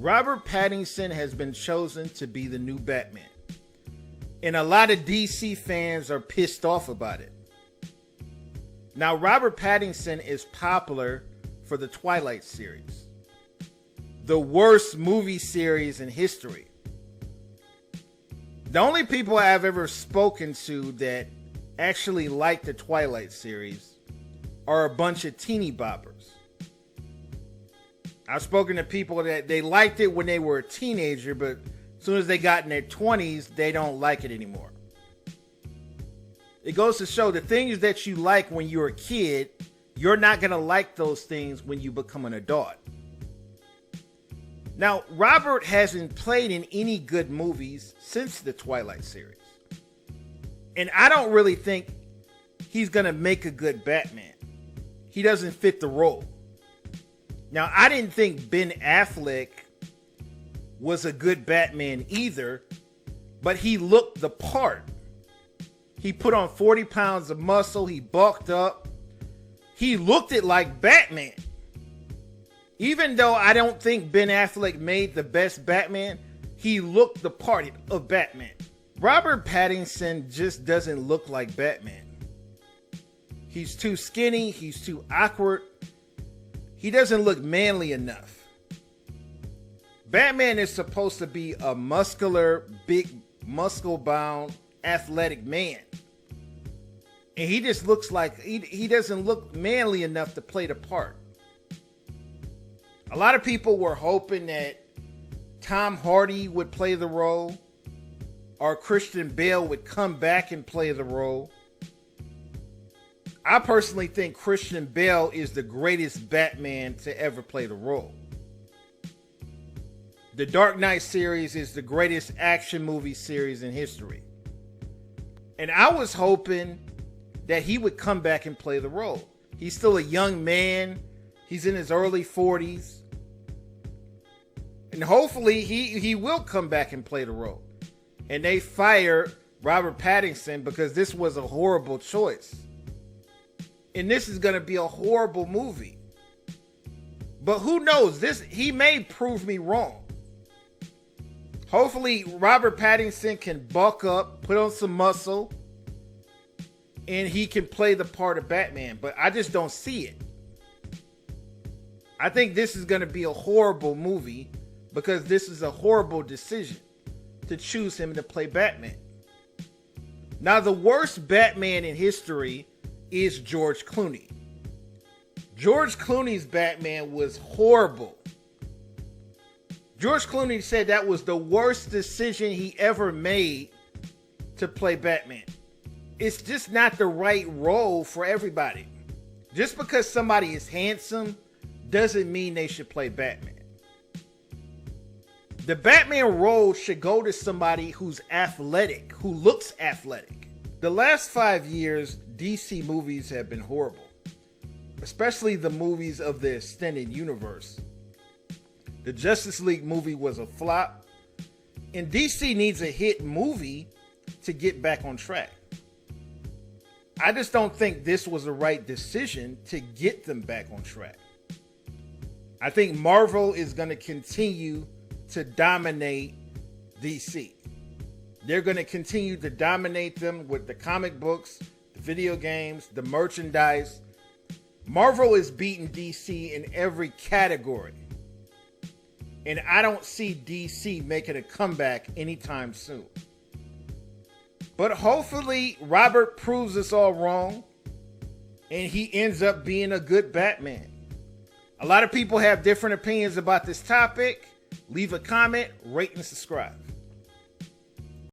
Robert Pattinson has been chosen to be the new Batman. And a lot of DC fans are pissed off about it. Now, Robert Pattinson is popular for the Twilight series, the worst movie series in history. The only people I've ever spoken to that actually like the Twilight series are a bunch of teeny boppers. I've spoken to people that they liked it when they were a teenager, but as soon as they got in their 20s, they don't like it anymore. It goes to show the things that you like when you're a kid, you're not going to like those things when you become an adult. Now, Robert hasn't played in any good movies since the Twilight series. And I don't really think he's going to make a good Batman. He doesn't fit the role. Now, I didn't think Ben Affleck was a good Batman either, but he looked the part. He put on 40 pounds of muscle. He bulked up. He looked it like Batman. Even though I don't think Ben Affleck made the best Batman, he looked the part of Batman. Robert Pattinson just doesn't look like Batman. He's too skinny. He's too awkward. He doesn't look manly enough. Batman is supposed to be a muscular, big, muscle-bound, athletic man. And he just looks like he doesn't look manly enough to play the part. A lot of people were hoping that Tom Hardy would play the role, or Christian Bale would come back and play the role. I personally think Christian Bale is the greatest Batman to ever play the role. The Dark Knight series is the greatest action movie series in history. And I was hoping that he would come back and play the role. He's still a young man. He's in his early 40s. And hopefully he will come back and play the role. And they fired Robert Pattinson because this was a horrible choice. And this is going to be a horrible movie. But who knows? He may prove me wrong. Hopefully Robert Pattinson can bulk up, put on some muscle, and he can play the part of Batman. But I just don't see it. I think this is going to be a horrible movie because this is a horrible decision to choose him to play Batman. Now, the worst Batman in history is George Clooney. George Clooney's Batman was horrible. George Clooney said that was the worst decision he ever made to play Batman. It's just not the right role for everybody. Just because somebody is handsome doesn't mean they should play Batman. The Batman role should go to somebody who's athletic, who looks athletic. The last 5 years, DC movies have been horrible, especially the movies of the extended universe. The Justice League movie was a flop, and DC needs a hit movie to get back on track. I just don't think this was the right decision to get them back on track. I think Marvel is going to continue to dominate DC. They're going to continue to dominate them with the comic books, the video games, the merchandise. Marvel is beating DC in every category. And I don't see DC making a comeback anytime soon. But hopefully Robert proves us all wrong and he ends up being a good Batman. A lot of people have different opinions about this topic. Leave a comment, rate, and subscribe.